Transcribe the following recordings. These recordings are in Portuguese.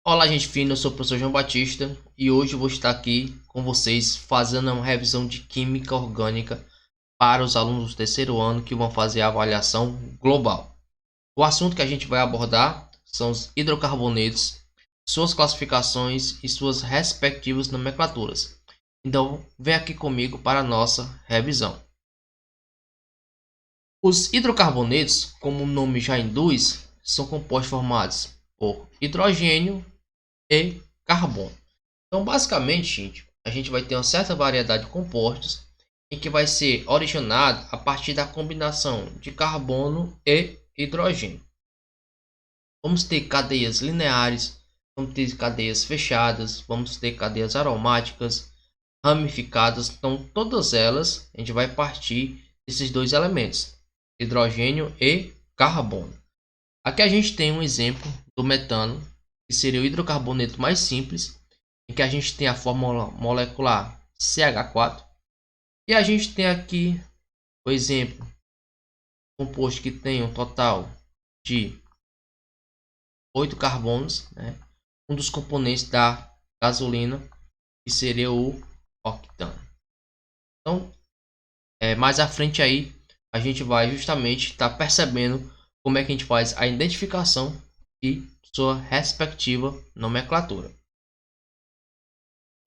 Olá, gente fina, eu sou o professor João Batista e hoje eu vou estar aqui com vocês fazendo uma revisão de Química Orgânica para os alunos do terceiro ano que vão fazer a avaliação global. O assunto que a gente vai abordar são os hidrocarbonetos, suas classificações e suas respectivas nomenclaturas. Então, vem aqui comigo para a nossa revisão. Os hidrocarbonetos, como o nome já induz, são compostos formados por hidrogênio e carbono. Então, basicamente, gente, a gente vai ter uma certa variedade de compostos em que vai ser originado a partir da combinação de carbono e hidrogênio. Vamos ter cadeias lineares, vamos ter cadeias fechadas, vamos ter cadeias aromáticas, ramificadas. Então, todas elas a gente vai partir desses dois elementos, hidrogênio e carbono. Aqui a gente tem um exemplo do metano, que seria o hidrocarboneto mais simples, em que a gente tem a fórmula molecular CH4 e a gente tem aqui o exemplo composto que tem um total de 8 carbonos, né? Um dos componentes da gasolina, que seria o octano. Então, mais à frente aí a gente vai justamente estar percebendo como é que a gente faz a identificação e sua respectiva nomenclatura.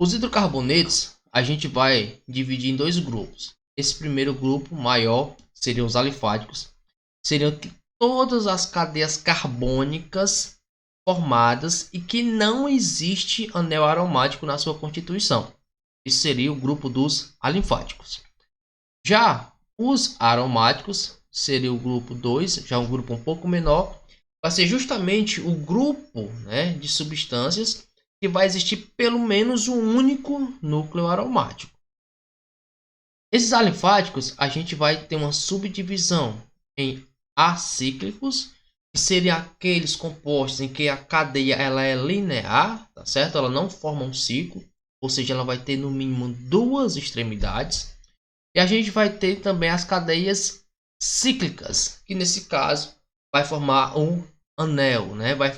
Os hidrocarbonetos a gente vai dividir em dois grupos. Esse primeiro grupo maior seriam os alifáticos, seriam todas as cadeias carbônicas formadas e que não existe anel aromático na sua constituição. Esse seria o grupo dos alifáticos. Já os aromáticos seria o grupo 2, já um grupo um pouco menor, vai ser justamente o grupo, né, de substâncias que vai existir pelo menos um único núcleo aromático. Esses alifáticos a gente vai ter uma subdivisão em acíclicos, que seriam aqueles compostos em que a cadeia ela é linear, tá certo? Ela não forma um ciclo, ou seja, ela vai ter no mínimo duas extremidades. E a gente vai ter também as cadeias cíclicas, que nesse caso vai formar um anel, né? Vai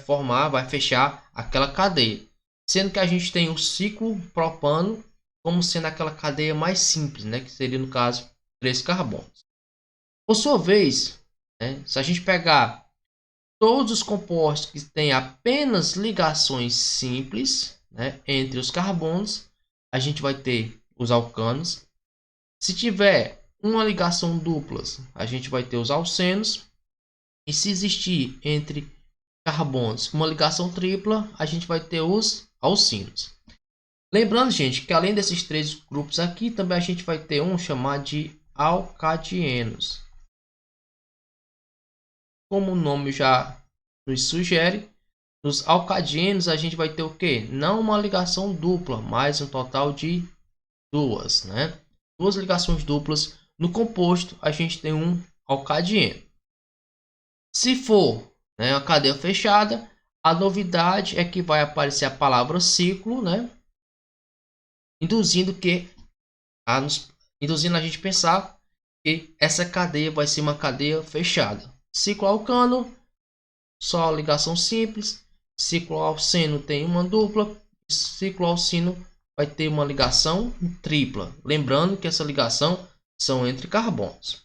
fechar aquela cadeia. Sendo que a gente tem o ciclo propano como sendo aquela cadeia mais simples, né? Que seria no caso 3 carbonos. Por sua vez, né? Se a gente pegar todos os compostos que têm apenas ligações simples, né? Entre os carbonos, a gente vai ter os alcanos. Se tiver uma ligação dupla, a gente vai ter os alcenos. E se existir entre carbonos uma ligação tripla, a gente vai ter os alcinos. Lembrando, gente, que além desses três grupos aqui, também a gente vai ter um chamado de alcadienos. Como o nome já nos sugere, nos alcadienos a gente vai ter o que? Não uma ligação dupla, mas um total de duas, né? Duas ligações duplas. No composto, a gente tem um alcadieno. Se for, né, uma cadeia fechada, a novidade é que vai aparecer a palavra ciclo, né? Induzindo induzindo a gente pensar que essa cadeia vai ser uma cadeia fechada. Ciclo alcano, só ligação simples. Ciclo alceno tem uma dupla. Ciclo alcino vai ter uma ligação tripla. Lembrando que essa ligação são entre carbonos.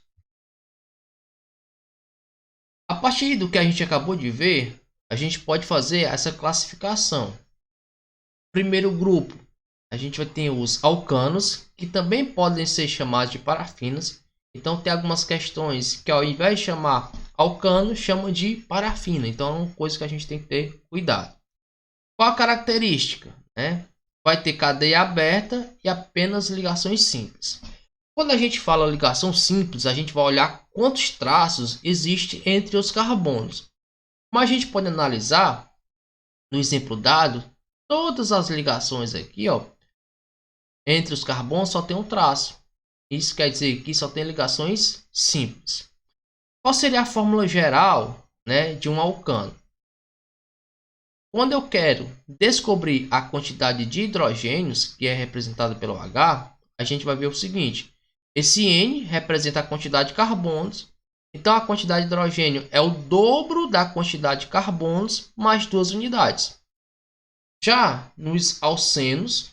A partir do que a gente acabou de ver, a gente pode fazer essa classificação. Primeiro grupo, a gente vai ter os alcanos, que também podem ser chamados de parafinas. Então tem algumas questões que ao invés de chamar alcano, chamam de parafina. Então é uma coisa que a gente tem que ter cuidado. Qual a característica? Vai ter cadeia aberta e apenas ligações simples. Quando a gente fala ligação simples, a gente vai olhar quantos traços existem entre os carbonos. Mas a gente pode analisar, no exemplo dado, todas as ligações aqui, ó, entre os carbonos só tem um traço. Isso quer dizer que só tem ligações simples. Qual seria a fórmula geral, né, de um alcano? Quando eu quero descobrir a quantidade de hidrogênios, que é representada pelo H, a gente vai ver o seguinte. Esse N representa a quantidade de carbonos. Então, a quantidade de hidrogênio é o dobro da quantidade de carbonos mais duas unidades. Já nos alcenos,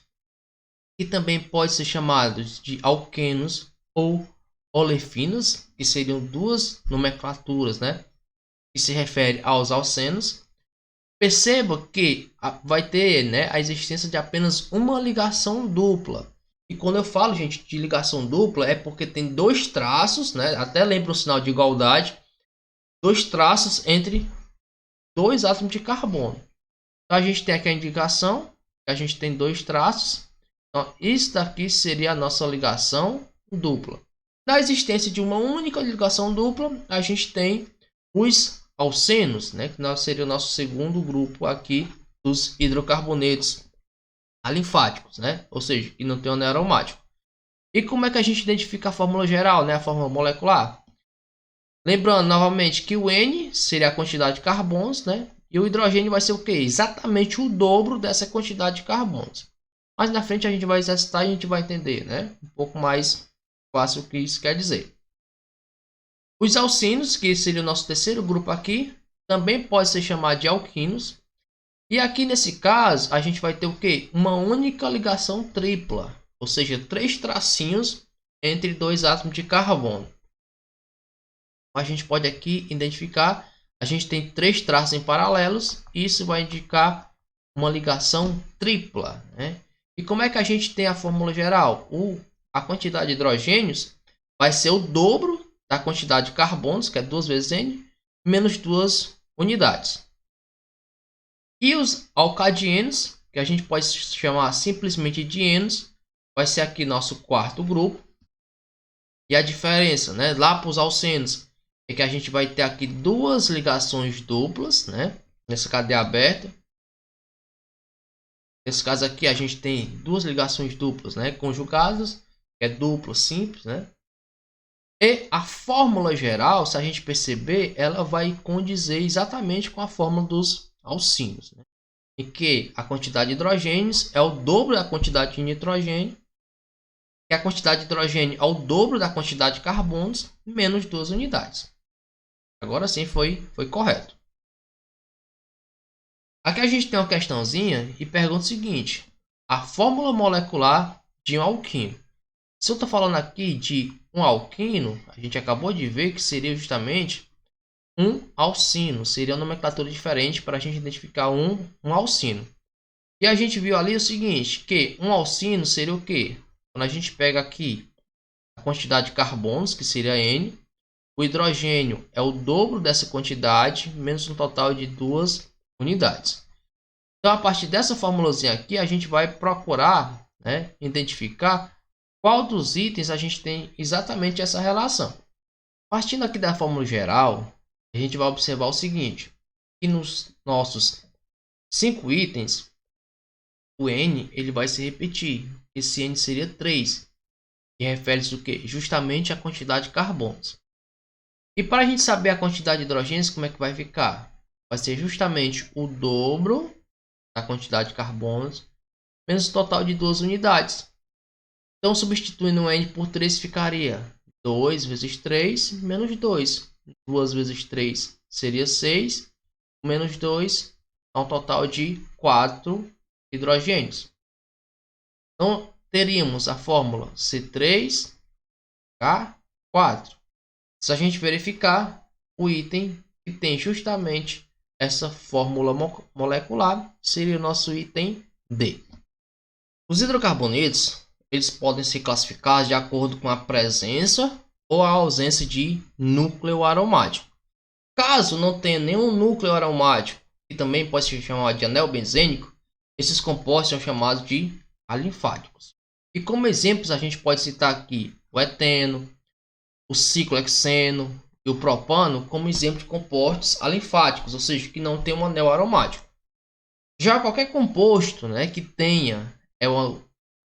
que também pode ser chamados de alquenos ou olefinos, que seriam duas nomenclaturas, né, que se refere aos alcenos. Perceba que vai ter, né, a existência de apenas uma ligação dupla. E quando eu falo, gente, de ligação dupla, é porque tem dois traços, né, até lembra o sinal de igualdade, dois traços entre dois átomos de carbono. Então a gente tem aqui a indicação que a gente tem dois traços. Então isso daqui seria a nossa ligação dupla. Na existência de uma única ligação dupla, a gente tem os alcenos, né, que seria o nosso segundo grupo aqui dos hidrocarbonetos alifáticos, né? Ou seja, que não tem anel aromático. E como é que a gente identifica a fórmula geral, né, a fórmula molecular? Lembrando novamente que o N seria a quantidade de carbonos, né? E o hidrogênio vai ser o que? Exatamente o dobro dessa quantidade de carbonos. Mas na frente a gente vai exercitar e a gente vai entender, né? Um pouco mais fácil o que isso quer dizer. Os alcinos, que seria o nosso terceiro grupo aqui, também pode ser chamado de alquinos. E aqui nesse caso, a gente vai ter o que? Uma única ligação tripla, ou seja, três tracinhos entre dois átomos de carbono. A gente pode aqui identificar, a gente tem três traços em paralelos, isso vai indicar uma ligação tripla, né? E como é que a gente tem a fórmula geral? A quantidade de hidrogênios vai ser o dobro da quantidade de carbonos, que é 2 vezes N, menos 2 unidades. E os alcadienos, que a gente pode chamar simplesmente de enos, vai ser aqui nosso quarto grupo. E a diferença, né, lá para os alcenos, é que a gente vai ter aqui duas ligações duplas, né, nessa cadeia aberta. Nesse caso aqui a gente tem duas ligações duplas, né, conjugadas, que é duplo simples, né? E a fórmula geral, se a gente perceber, ela vai condizer exatamente com a fórmula dos alcinos, né? Em que a quantidade de hidrogênios é o dobro da quantidade de nitrogênio, e a quantidade de hidrogênio é o dobro da quantidade de carbonos, menos 2 unidades. Agora sim foi correto. Aqui a gente tem uma questãozinha e pergunta o seguinte: a fórmula molecular de um alquino. Se eu estou falando aqui de um alquino, a gente acabou de ver que seria justamente um alcino. Seria uma nomenclatura diferente para a gente identificar um alcino. E a gente viu ali o seguinte, que um alcino seria o quê? Quando a gente pega aqui a quantidade de carbonos, que seria N, o hidrogênio é o dobro dessa quantidade, menos um total de 2 unidades. Então, a partir dessa formulazinha aqui, a gente vai procurar, né, identificar qual dos itens a gente tem exatamente essa relação. Partindo aqui da fórmula geral, a gente vai observar o seguinte, que nos nossos 5 itens, o N ele vai se repetir. Esse N seria 3, que refere-se o quê? Justamente a quantidade de carbonos. E para a gente saber a quantidade de hidrogênios, como é que vai ficar? Vai ser justamente o dobro da quantidade de carbonos, menos o total de 2 unidades. Então, substituindo o N por 3, ficaria 2 vezes 3, menos 2. 2 vezes 3 seria 6, menos 2, dá um total de 4 hidrogênios. Então, teríamos a fórmula C3H4. Se a gente verificar, o item que tem justamente essa fórmula molecular seria o nosso item D. Os hidrocarbonetos eles podem ser classificados de acordo com a presença ou a ausência de núcleo aromático. Caso não tenha nenhum núcleo aromático, que também pode ser chamado de anel benzênico, esses compostos são chamados de alifáticos. E como exemplos a gente pode citar aqui o eteno, o ciclohexeno e o propano como exemplo de compostos alifáticos, ou seja, que não tem um anel aromático. Já qualquer composto, né, que tenha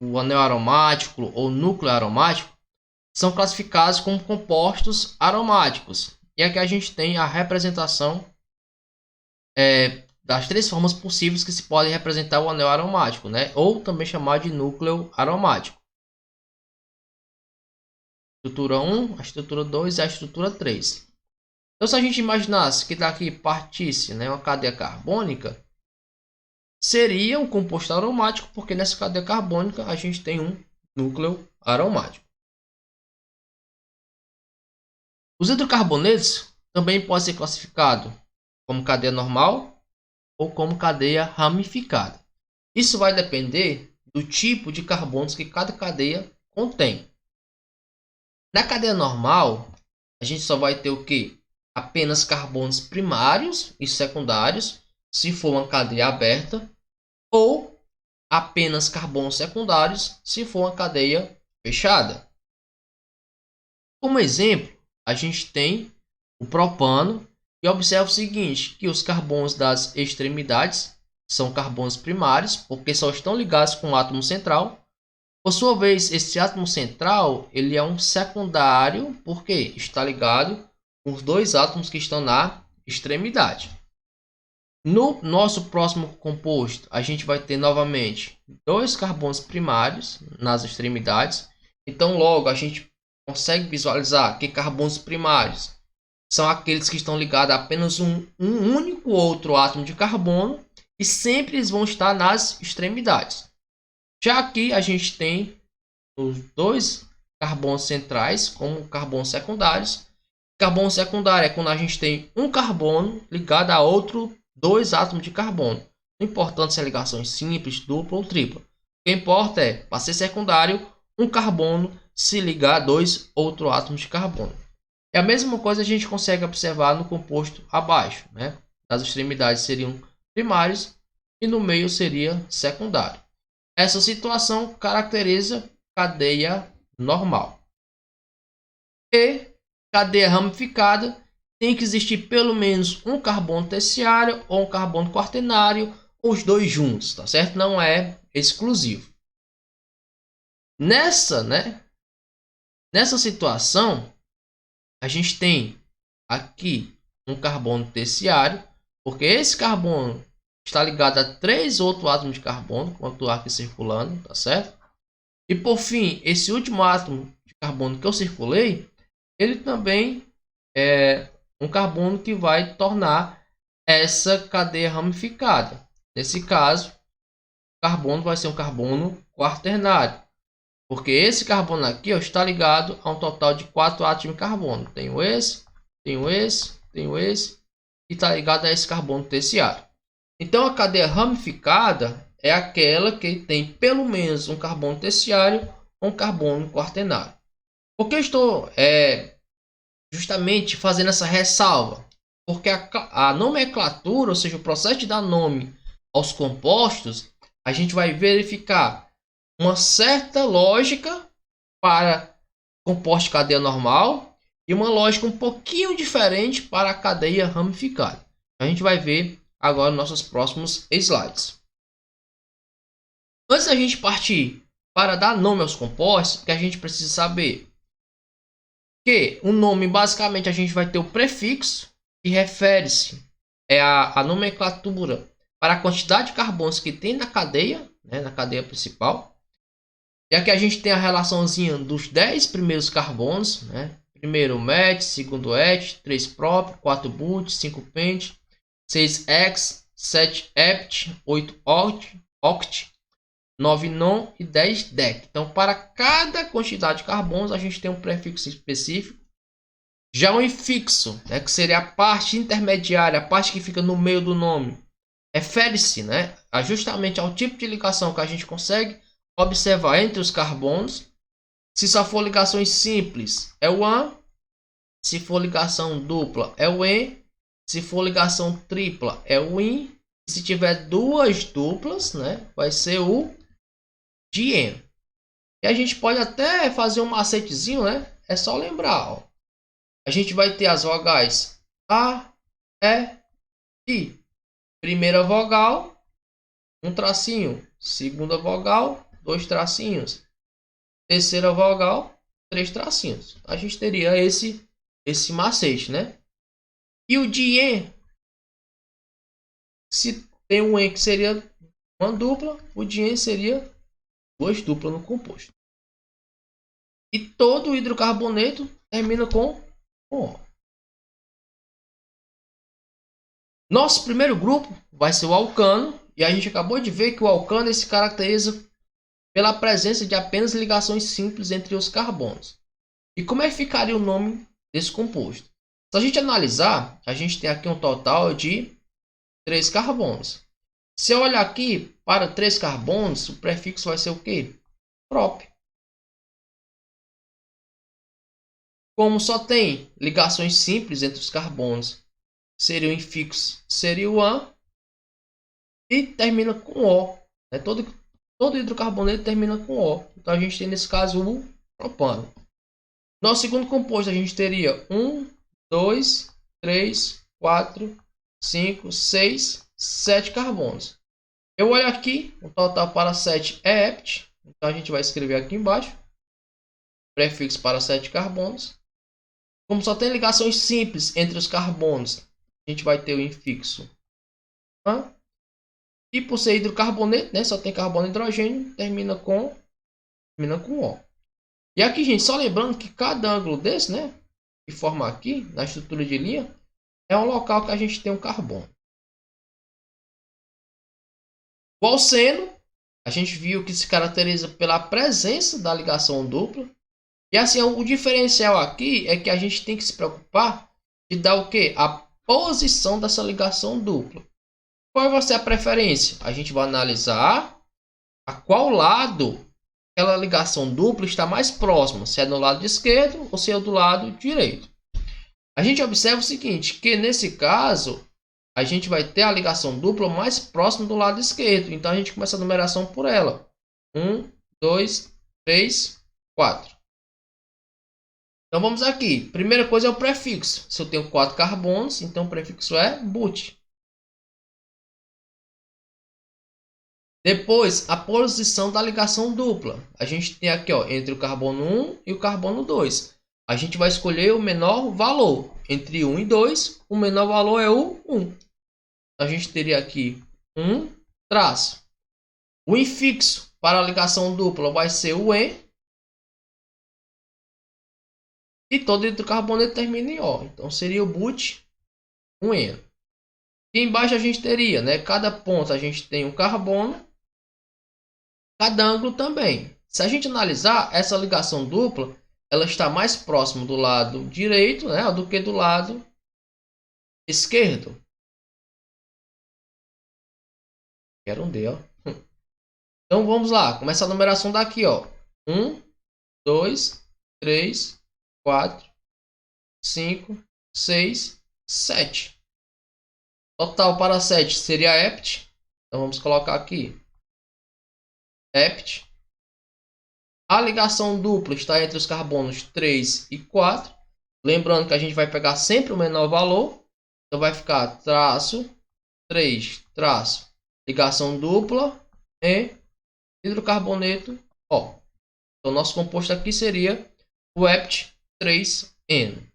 o anel aromático ou núcleo aromático são classificados como compostos aromáticos. E aqui a gente tem a representação das 3 formas possíveis que se pode representar o anel aromático, né, ou também chamado de núcleo aromático. Estrutura 1, a estrutura 2 e a estrutura 3. Então, se a gente imaginasse que daqui partisse, né, uma cadeia carbônica, seria um composto aromático, porque nessa cadeia carbônica a gente tem um núcleo aromático. Os hidrocarbonetos também podem ser classificados como cadeia normal ou como cadeia ramificada. Isso vai depender do tipo de carbonos que cada cadeia contém. Na cadeia normal, a gente só vai ter o que? Apenas carbonos primários e secundários, se for uma cadeia aberta, ou apenas carbonos secundários, se for uma cadeia fechada. Como exemplo, a gente tem o propano, e observa o seguinte, que os carbonos das extremidades são carbonos primários, porque só estão ligados com o átomo central. Por sua vez, esse átomo central ele é um secundário, porque está ligado com os dois átomos que estão na extremidade. No nosso próximo composto, a gente vai ter novamente dois carbonos primários nas extremidades. Então, logo, a gente consegue visualizar que carbonos primários são aqueles que estão ligados a apenas um único outro átomo de carbono e sempre eles vão estar nas extremidades. Já aqui a gente tem os dois carbonos centrais como carbonos secundários. Carbono secundário é quando a gente tem um carbono ligado a outro dois átomos de carbono. Não importa se é ligações simples, dupla ou tripla. O que importa é, para ser secundário, um carbono se ligar a dois outros átomos de carbono. É a mesma coisa a gente consegue observar no composto abaixo, né? As extremidades seriam primários e no meio seria secundário. Essa situação caracteriza cadeia normal. E cadeia ramificada tem que existir pelo menos um carbono terciário ou um carbono quaternário, os dois juntos, tá certo? Não é exclusivo. Nessa situação, a gente tem aqui um carbono terciário, porque esse carbono está ligado a três outros átomos de carbono, quanto aqui circulando, tá certo? E por fim, esse último átomo de carbono que eu circulei, ele também é um carbono que vai tornar essa cadeia ramificada. Nesse caso, o carbono vai ser um carbono quaternário. Porque esse carbono aqui está ligado a um total de 4 átomos de carbono. Tenho esse e está ligado a esse carbono terciário. Então a cadeia ramificada é aquela que tem pelo menos um carbono terciário ou um carbono quaternário. Por que eu estou justamente fazendo essa ressalva? Porque a nomenclatura, ou seja, o processo de dar nome aos compostos, a gente vai verificar uma certa lógica para composto de cadeia normal e uma lógica um pouquinho diferente para a cadeia ramificada. A gente vai ver agora nos nossos próximos slides. Antes da gente partir para dar nome aos compostos, que a gente precisa saber que o nome, basicamente, a gente vai ter o prefixo, que refere-se à nomenclatura para a quantidade de carbonos que tem na cadeia, né, na cadeia principal. E aqui a gente tem a relaçãozinha dos 10 primeiros carbonos, né? Primeiro MET, segundo ET, 3 prop, 4 but, 5 pent, 6 ex, 7 ept, 8 oct, 9 non e 10 dec. Então, para cada quantidade de carbonos, a gente tem um prefixo específico. Já o infixo, né, que seria a parte intermediária, a parte que fica no meio do nome, refere-se, né, justamente ao tipo de ligação que a gente consegue observar entre os carbonos. Se só for ligações simples, é o AN. Se for ligação dupla, é o EN. Se for ligação tripla, é o IN. Se tiver duas duplas, né, vai ser o DIEN. E a gente pode até fazer um macetezinho, né? É só lembrar, ó. A gente vai ter as vogais A, E, I. Primeira vogal, um tracinho. Segunda vogal, 2 tracinhos. Terceira vogal, 3 tracinhos. A gente teria esse macete, né? E o DIEN, se tem um EN que seria uma dupla, o DIEN seria 2 duplas no composto. E todo hidrocarboneto termina com O. Nosso primeiro grupo vai ser o alcano. e a gente acabou de ver que o alcane se caracteriza pela presença de apenas ligações simples entre os carbonos. E como é que ficaria o nome desse composto? Se a gente analisar, a gente tem aqui um total de 3 carbonos. Se eu olhar aqui para 3 carbonos, o prefixo vai ser o quê? Prop. Como só tem ligações simples entre os carbonos, seria o infixo, seria o an, e termina com O. Né? Todo hidrocarboneto termina com O. Então a gente tem nesse caso o propano. Nosso segundo composto a gente teria 1, 2, 3, 4, 5, 6, 7 carbonos. Eu olho aqui, o total para 7 é hept. Então a gente vai escrever aqui embaixo. Prefixo para 7 carbonos. Como só tem ligações simples entre os carbonos, a gente vai ter o infixo an. E por ser hidrocarboneto, né, só tem carbono e hidrogênio, termina com O. E aqui, gente, só lembrando que cada ângulo desse, né, que forma aqui na estrutura de linha, é um local que a gente tem um carbono. O alceno, a gente viu que se caracteriza pela presença da ligação dupla. E assim, o diferencial aqui é que a gente tem que se preocupar de dar o quê? A posição dessa ligação dupla. Qual vai ser a preferência? A gente vai analisar a qual lado aquela ligação dupla está mais próxima, se é do lado esquerdo ou se é do lado direito. A gente observa o seguinte, que nesse caso, a gente vai ter a ligação dupla mais próxima do lado esquerdo. Então a gente começa a numeração por ela. 1, 2, 3, 4. Então vamos aqui. Primeira coisa é o prefixo. Se eu tenho 4 carbonos, então o prefixo é but. Depois, a posição da ligação dupla. A gente tem aqui, ó, entre o carbono 1 e o carbono 2. A gente vai escolher o menor valor. Entre 1 e 2, o menor valor é o 1. A gente teria aqui 1 traço. O infixo para a ligação dupla vai ser o en. E todo hidrocarboneto termina em O. Então seria o but, um en. E embaixo a gente teria, né? Cada ponto a gente tem um carbono. Cada ângulo também. Se a gente analisar essa ligação dupla, ela está mais próxima do lado direito, né, do que do lado esquerdo. Quero um D, ó. Então vamos lá, começa a numeração daqui, ó. 1, 2, 3, 4, 5, 6, 7. Total para 7 seria hept. Então vamos colocar aqui hept. A ligação dupla está entre os carbonos 3 e 4. Lembrando que a gente vai pegar sempre o menor valor. Então vai ficar traço 3 traço ligação dupla e hidrocarboneto O. Então nosso composto aqui seria o hept3N.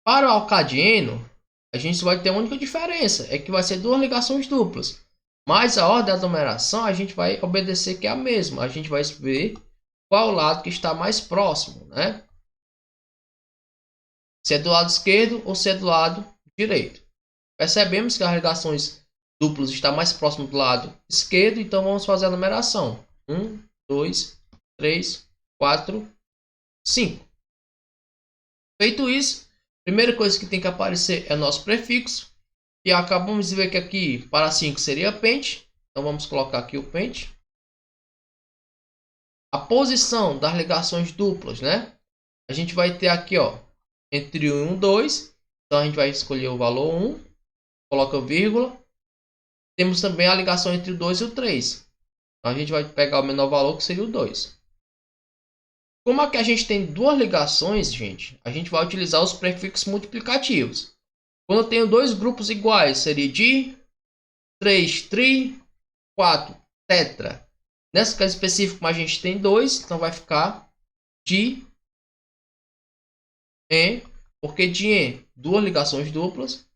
Para o alcadieno, a gente vai ter a única diferença, é que vai ser 2 ligações duplas. Mas a ordem da numeração a gente vai obedecer que é a mesma. A gente vai ver qual lado que está mais próximo, né? Se é do lado esquerdo ou se é do lado direito. Percebemos que as ligações duplas estão mais próximas do lado esquerdo, então vamos fazer a numeração. 1, 2, 3, 4, 5. Feito isso, a primeira coisa que tem que aparecer é o nosso prefixo. E acabamos de ver que aqui para 5 seria pente. Então vamos colocar aqui o pente. A posição das ligações duplas, né? A gente vai ter aqui, ó, entre 1 e 2. Então a gente vai escolher o valor 1. Coloca vírgula. Temos também a ligação entre o 2 e o 3. Então a gente vai pegar o menor valor, que seria o 2. Como aqui a gente tem 2 ligações, gente, a gente vai utilizar os prefixos multiplicativos. Quando eu tenho 2 grupos iguais, seria di, 3 tri, 4 tetra. Nesse caso específico, a gente tem 2, então vai ficar di, en, porque di-en, 2 ligações duplas,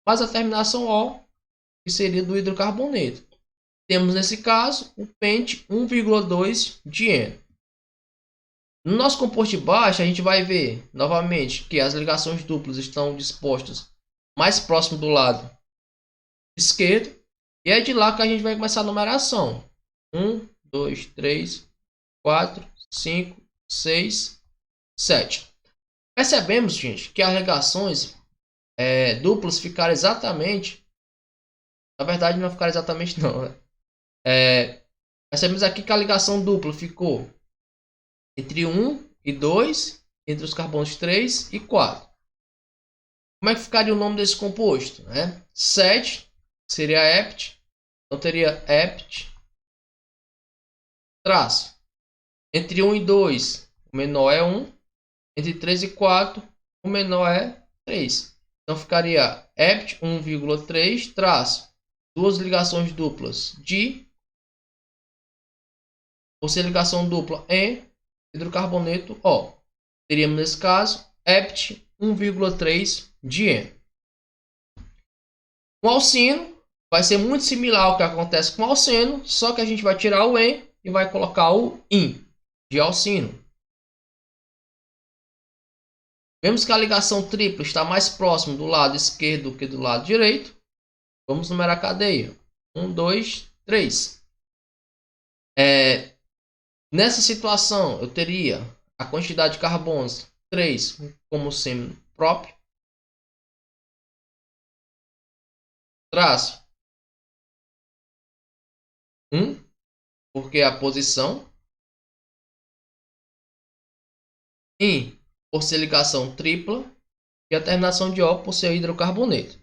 mas a terminação O, que seria do hidrocarboneto. Temos nesse caso o pente 1,2 di-en. No nosso composto de baixo, a gente vai ver novamente que as ligações duplas estão dispostas mais próximo do lado esquerdo. E é de lá que a gente vai começar a numeração. 1, 2, 3, 4, 5, 6, 7. Percebemos, gente, que as ligações duplas ficaram exatamente... Na verdade, não ficaram exatamente não. Percebemos aqui que a ligação dupla ficou entre 1 e 2, entre os carbonos 3 e 4. Como é que ficaria o nome desse composto? 7 seria hept, então teria hept traço. Entre 1 e 2, o menor é 1. Entre 3 e 4, o menor é 3. Então ficaria hept 1,3 traço. Duas ligações duplas de, por ser ligação dupla em hidrocarboneto O. Teríamos nesse caso hept 1,3 de N. O alcino vai ser muito similar ao que acontece com o alceno, só que a gente vai tirar o N e vai colocar o IN de alcino. Vemos que a ligação tripla está mais próximo do lado esquerdo do que do lado direito. Vamos numerar a cadeia. 1, 2, 3. Nessa situação, eu teria a quantidade de carbonos 3 como sendo próprio. Traço 1, porque é a posição. IN, por ser ligação tripla. E a terminação de O por ser hidrocarboneto.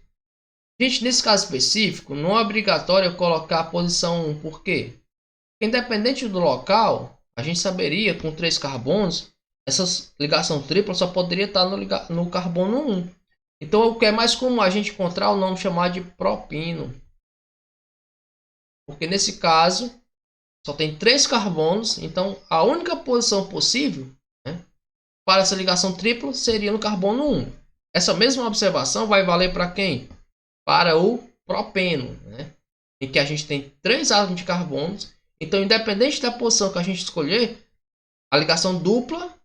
Gente, nesse caso específico, não é obrigatório eu colocar a posição 1. Por quê? Porque independente do local, a gente saberia com 3 carbonos, essa ligação tripla só poderia estar no carbono 1. Então, o que é mais comum a gente encontrar o nome chamado de propino. Porque nesse caso, só tem 3 carbonos. Então, a única posição possível, para essa ligação tripla seria no carbono 1. Essa mesma observação vai valer para quem? Para o propeno, em que a gente tem 3 átomos de carbonos. Então, independente da posição que a gente escolher, a ligação dupla,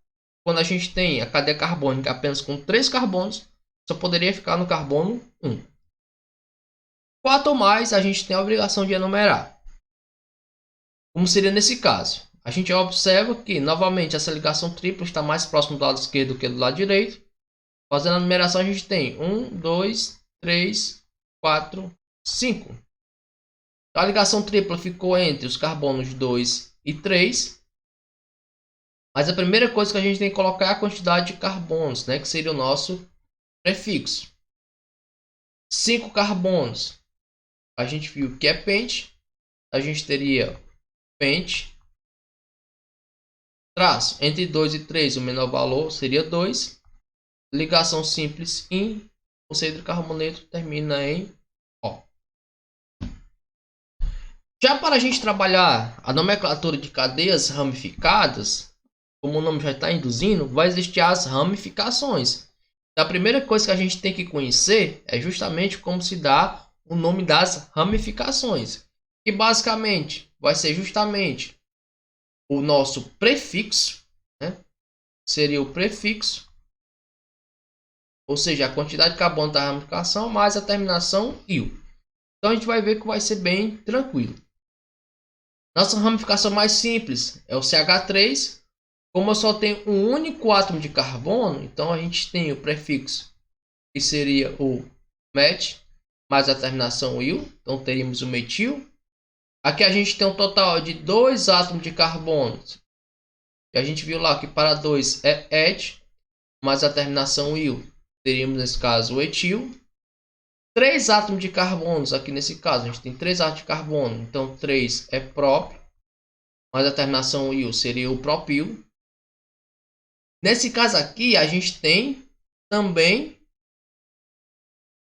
quando a gente tem a cadeia carbônica apenas com 3 carbonos, só poderia ficar no carbono 1. 4 ou mais, a gente tem a obrigação de enumerar. Como seria nesse caso? A gente observa que, novamente, essa ligação tripla está mais próximo do lado esquerdo do que do lado direito. Fazendo a numeração, a gente tem 1, 2, 3, 4, 5. A ligação tripla ficou entre os carbonos 2 e 3. Mas a primeira coisa que a gente tem que colocar é a quantidade de carbonos, que seria o nosso prefixo. 5 carbonos. A gente viu que é pente. A gente teria pente. Traço. Entre 2 e 3, o menor valor seria 2. Ligação simples IN. O hidrocarboneto termina em O. Já para a gente trabalhar a nomenclatura de cadeias ramificadas, como o nome já está induzindo, vai existir as ramificações. A primeira coisa que a gente tem que conhecer é justamente como se dá o nome das ramificações. Que basicamente vai ser justamente o nosso prefixo, seria o prefixo, ou seja, a quantidade de carbono da ramificação mais a terminação IL. Então a gente vai ver que vai ser bem tranquilo. Nossa ramificação mais simples é o CH3. Como eu só tenho um único átomo de carbono, então a gente tem o prefixo que seria o met mais a terminação il, então teríamos o metil. Aqui a gente tem um total de 2 átomos de carbono. E a gente viu lá que para 2 é et, mais a terminação il, teríamos nesse caso o etil. 3 átomos de carbonos, aqui nesse caso a gente tem 3 átomos de carbono, então 3 é próprio, mais a terminação il seria o propil. Nesse caso aqui a gente tem também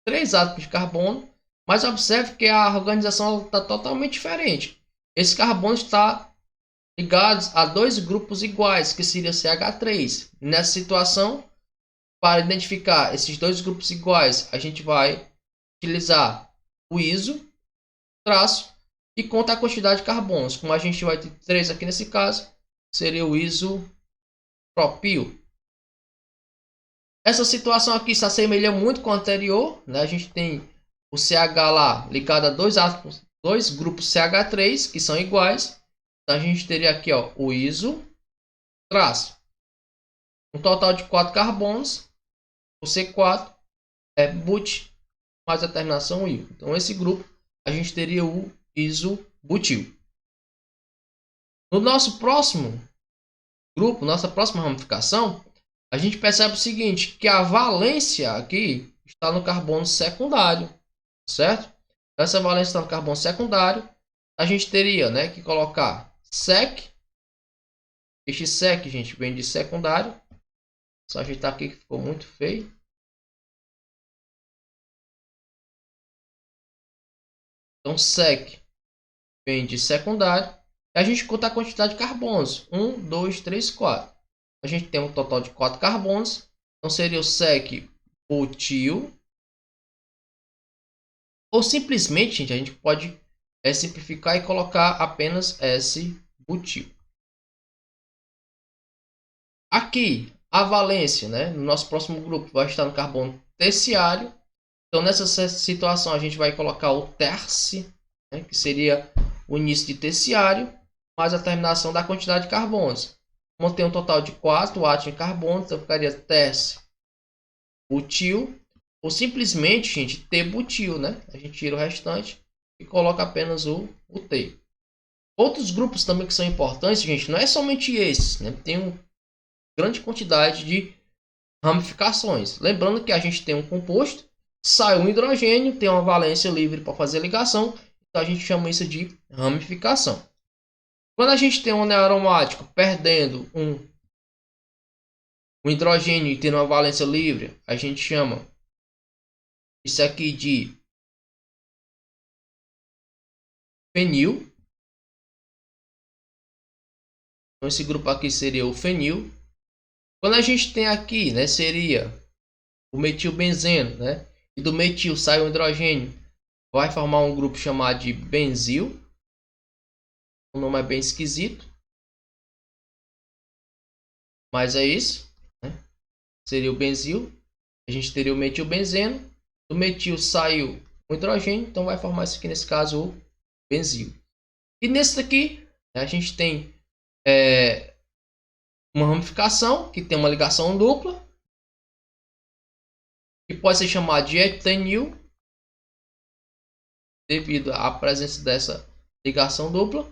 3 átomos de carbono, mas observe que a organização está totalmente diferente. Esse carbono está ligado a 2 grupos iguais, que seria CH3. Nessa situação, para identificar esses 2 grupos iguais, a gente vai utilizar o iso, traço, e conta a quantidade de carbonos. Como a gente vai ter 3 aqui nesse caso, seria o isopropil. Essa situação aqui se assemelha muito com a anterior, A gente tem o CH lá ligado a dois átomos, dois grupos CH3 que são iguais. Então a gente teria aqui, ó, o iso traço. Um total de 4 carbonos. O C4 é but mais a terminação il. Então esse grupo a gente teria o isobutil. No nosso próximo grupo, nossa próxima ramificação, a gente percebe o seguinte, que a valência aqui está no carbono secundário, certo? Essa valência está no carbono secundário. A gente teria, né, que colocar sec. Este sec, gente, vem de secundário. Só ajeitar aqui que ficou muito feio. Então, sec vem de secundário. E a gente conta a quantidade de carbonos. 1, 2, 3, 4. A gente tem um total de 4 carbonos. Então, seria o sec butil. Ou simplesmente, gente, a gente pode simplificar e colocar apenas S-butil. Aqui, a valência, né, no nosso próximo grupo vai estar no carbono terciário. Então, nessa situação, a gente vai colocar o terce, né, que seria o início de terciário, mais a terminação da quantidade de carbonos. Como tem um total de 4 átomos de carbono, então ficaria terce butil. Ou simplesmente, gente, T-butil, né? A gente tira o restante e coloca apenas o T. Outros grupos também que são importantes, gente, não é somente esses, né? Tem uma grande quantidade de ramificações. Lembrando que a gente tem um composto, sai um hidrogênio, tem uma valência livre para fazer ligação, então a gente chama isso de ramificação. Quando a gente tem um anel aromático perdendo um hidrogênio e tendo uma valência livre, a gente chama isso aqui de fenil. Então esse grupo aqui seria o fenil. Quando a gente tem aqui, né, seria o metilbenzeno, né? E do metil sai o hidrogênio, vai formar um grupo chamado de benzil. O nome é bem esquisito, mas é isso, né? Seria o benzil. A gente teria o metilbenzeno. Do metil saiu o hidrogênio, então vai formar isso aqui, nesse caso, o benzil. E nesse daqui, né, a gente tem uma ramificação que tem uma ligação dupla, que pode ser chamada de etanil, devido à presença dessa ligação dupla,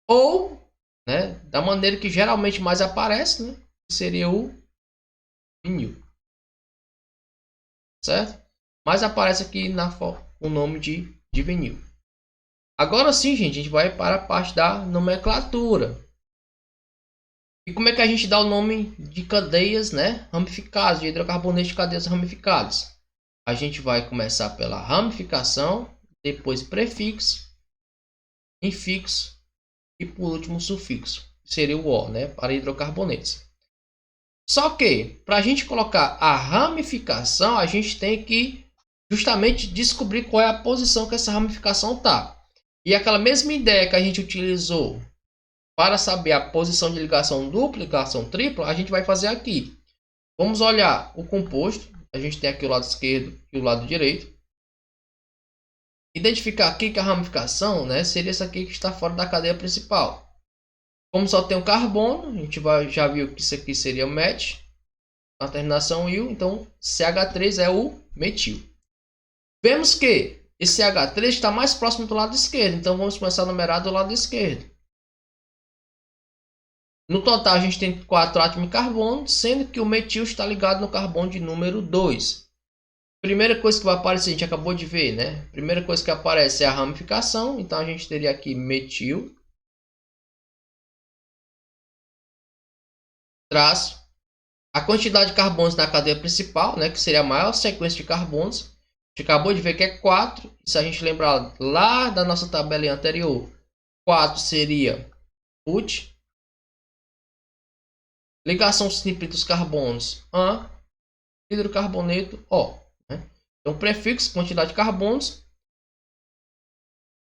ou, né, da maneira que geralmente mais aparece, né, que seria o vinil, certo? Mas aparece aqui o nome de vinil. Agora sim, gente, a gente vai para a parte da nomenclatura. E como é que a gente dá o nome de cadeias, né, ramificadas, de hidrocarbonetos de cadeias ramificadas? A gente vai começar pela ramificação, depois prefixo, infixo e por último sufixo, que seria o O, né, para hidrocarbonetos. Só que, para a gente colocar a ramificação, a gente tem que justamente descobrir qual é a posição que essa ramificação está. E aquela mesma ideia que a gente utilizou para saber a posição de ligação dupla e ligação tripla, a gente vai fazer aqui. Vamos olhar o composto. A gente tem aqui o lado esquerdo e o lado direito. Identificar aqui que a ramificação, né, seria essa aqui que está fora da cadeia principal. Como só tem um carbono, a gente já viu que isso aqui seria o met, a terminação il, então CH3 é o metil. Vemos que esse CH3 está mais próximo do lado esquerdo, então vamos começar a numerar do lado esquerdo. No total a gente tem 4 átomos de carbono, sendo que o metil está ligado no carbono de número 2. Primeira coisa que vai aparecer, a gente acabou de ver, né? Primeira coisa que aparece é a ramificação, então a gente teria aqui metil, traço, a quantidade de carbonos na cadeia principal, né, que seria a maior sequência de carbonos. A gente acabou de ver que é 4. Se a gente lembrar lá da nossa tabela anterior, 4 seria but. Ligação simples dos carbonos, an, hidrocarboneto, O. Né? Então, prefixo, quantidade de carbonos.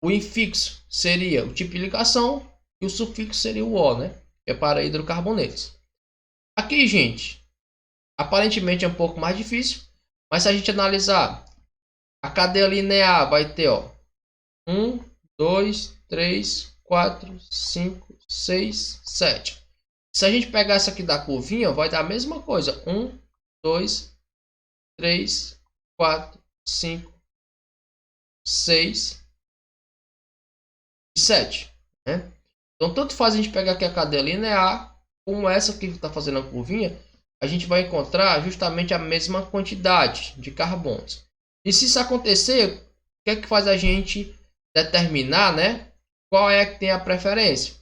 O infixo seria o tipo de ligação. E o sufixo seria o O, né? Que é para hidrocarbonetos. Aqui, gente, aparentemente é um pouco mais difícil. Mas se a gente analisar A cadeia linear vai ter, ó, 1, 2, 3, 4, 5, 6, 7. Se a gente pegar essa aqui da curvinha, vai dar a mesma coisa. 1, 2, 3, 4, 5, 6 e 7. Né? Então, tanto faz a gente pegar aqui a cadeia linear, como essa aqui que está fazendo a curvinha, a gente vai encontrar justamente a mesma quantidade de carbonos. E se isso acontecer, o que é que faz a gente determinar, né, qual é que tem a preferência?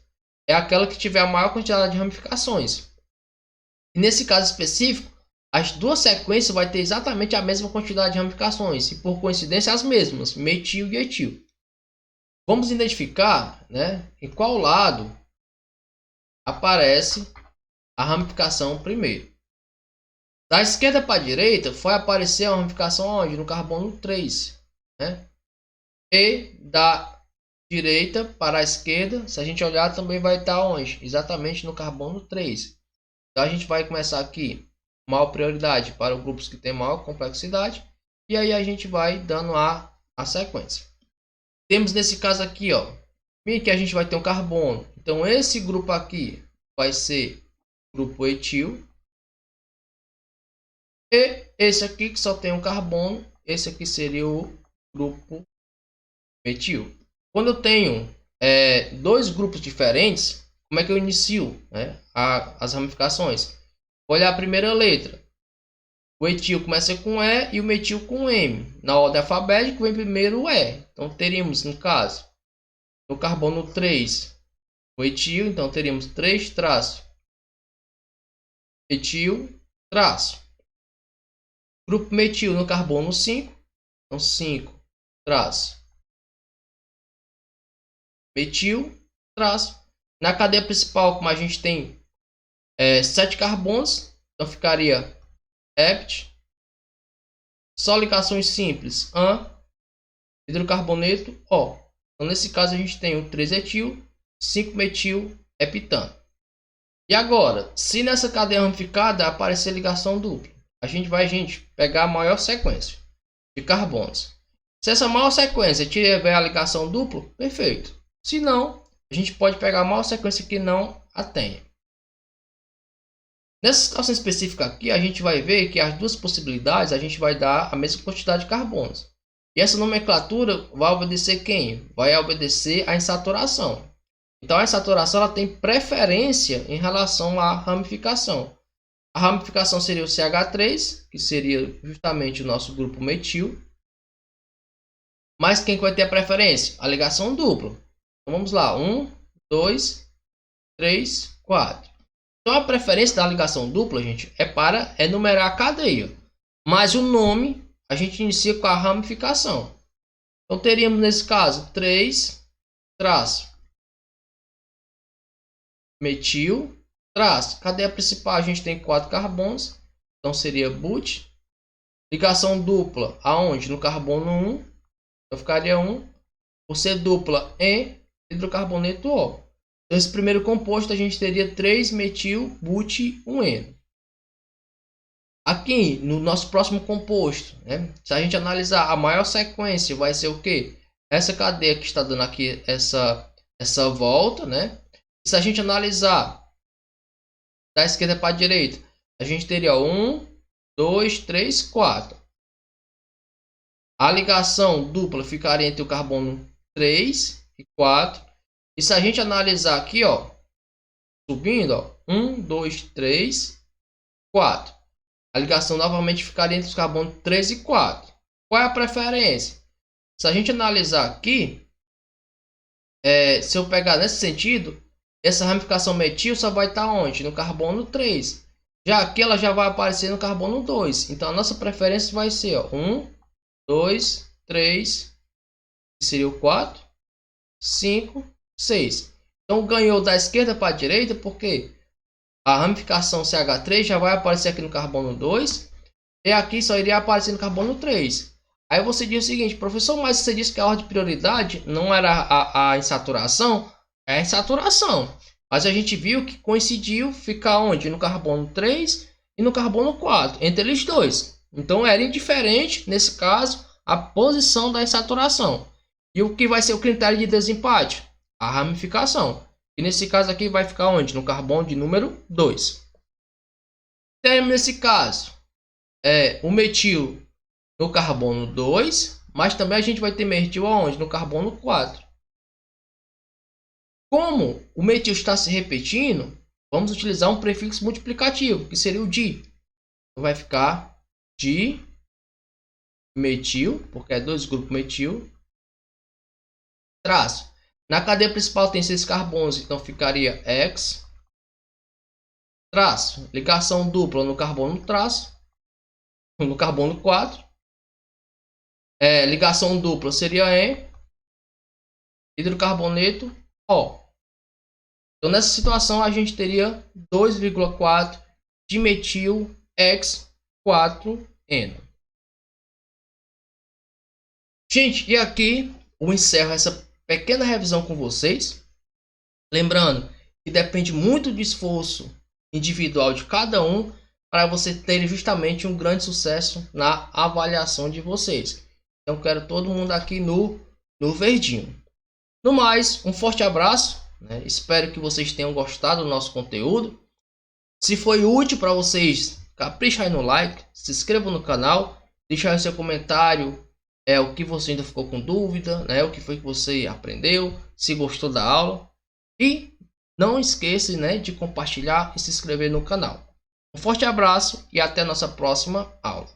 É aquela que tiver a maior quantidade de ramificações. E nesse caso específico, as duas sequências vai ter exatamente a mesma quantidade de ramificações e por coincidência as mesmas, metil e etil. Vamos identificar, né, em qual lado aparece a ramificação primeiro. Da esquerda para a direita vai aparecer a ramificação onde? No carbono 3. Né? E da direita para a esquerda, se a gente olhar, também vai estar onde? Exatamente no carbono 3. Então a gente vai começar aqui, maior prioridade para os grupos que têm maior complexidade. E aí a gente vai dando a sequência. Temos nesse caso aqui, ó, que a gente vai ter um carbono. Então esse grupo aqui vai ser grupo etil. E esse aqui que só tem um carbono, esse aqui seria o grupo metil. Quando eu tenho dois grupos diferentes, como é que eu inicio, né, as ramificações? Vou olhar a primeira letra. O etil começa com E e o metil com M. Na ordem alfabética vem primeiro o E. Então teríamos, no caso, no carbono 3, o etil. Então teríamos 3 traço etil traço. Grupo metil no carbono 5. Então 5 traço metil traço. Na cadeia principal, como a gente tem 7 carbonos, então ficaria hept. Só ligações simples, AN, hidrocarboneto, O. Então nesse caso a gente tem o 3 etil, 5 metil, heptano. E agora, se nessa cadeia ramificada aparecer ligação dupla, a gente vai pegar a maior sequência de carbonos. Se essa maior sequência tiver a ligação dupla, perfeito. Se não, a gente pode pegar a maior sequência que não a tenha. Nessa situação específica aqui, a gente vai ver que as duas possibilidades a gente vai dar a mesma quantidade de carbonos. E essa nomenclatura vai obedecer quem? Vai obedecer a insaturação. Então a insaturação ela tem preferência em relação à ramificação. A ramificação seria o CH3, que seria justamente o nosso grupo metil. Mas quem vai ter a preferência? A ligação dupla. Então vamos lá, 1, 2, 3, 4. Então a preferência da ligação dupla, gente, é para enumerar a cadeia. Mas o nome a gente inicia com a ramificação. Então teríamos nesse caso 3 traço metil traço. Cadeia principal a gente tem 4 carbonos. Então seria but. Ligação dupla aonde? No carbono 1. Então ficaria 1. Por ser dupla em hidrocarboneto O. Então, esse primeiro composto a gente teria 3 metil but 1N. Aqui no nosso próximo composto, né, se a gente analisar a maior sequência, vai ser o que? Essa cadeia que está dando aqui essa volta, né? E se a gente analisar da esquerda para a direita, a gente teria 1, 2, 3, 4. A ligação dupla ficaria entre o carbono 3 e 4. E se a gente analisar aqui, ó, subindo, ó, 1, 2, 3, 4. A ligação novamente ficaria entre os carbonos 3 e 4. Qual é a preferência? Se a gente analisar aqui, se eu pegar nesse sentido, essa ramificação metil só vai estar onde? No carbono 3. Já aqui ela já vai aparecer no carbono 2. Então a nossa preferência vai ser, ó, 1, 2, 3, que seria o 4, 5, 6. Então ganhou da esquerda para a direita porque a ramificação CH3 já vai aparecer aqui no carbono 2 e aqui só iria aparecer no carbono 3. Aí você diz o seguinte, professor, mas você disse que a ordem de prioridade não era a insaturação? É a insaturação. Mas a gente viu que coincidiu ficar onde? No carbono 3 e no carbono 4, entre eles dois. Então era indiferente, nesse caso, a posição da insaturação. E o que vai ser o critério de desempate? A ramificação. E nesse caso aqui vai ficar onde? No carbono de número 2. Temos nesse caso o metil no carbono 2, mas também a gente vai ter metil aonde? No carbono 4. Como o metil está se repetindo, vamos utilizar um prefixo multiplicativo, que seria o di. Vai ficar di metil, porque é 2 grupos metil, traço. Na cadeia principal tem 6 carbonos, então ficaria X, traço. Ligação dupla no carbono traço, no carbono 4. Ligação dupla seria N, hidrocarboneto O. Então nessa situação a gente teria 2,4 dimetil X4N. Gente, e aqui eu encerro essa pequena revisão com vocês. Lembrando que depende muito do esforço individual de cada um para você ter justamente um grande sucesso na avaliação de vocês. Então quero todo mundo aqui no verdinho. No mais, um forte abraço, né? Espero que vocês tenham gostado do nosso conteúdo. Se foi útil para vocês, capricha aí no like, se inscreva no canal, deixa aí seu comentário, o que você ainda ficou com dúvida, né? O que foi que você aprendeu, se gostou da aula. E não esqueça, né, de compartilhar e se inscrever no canal. Um forte abraço e até a nossa próxima aula.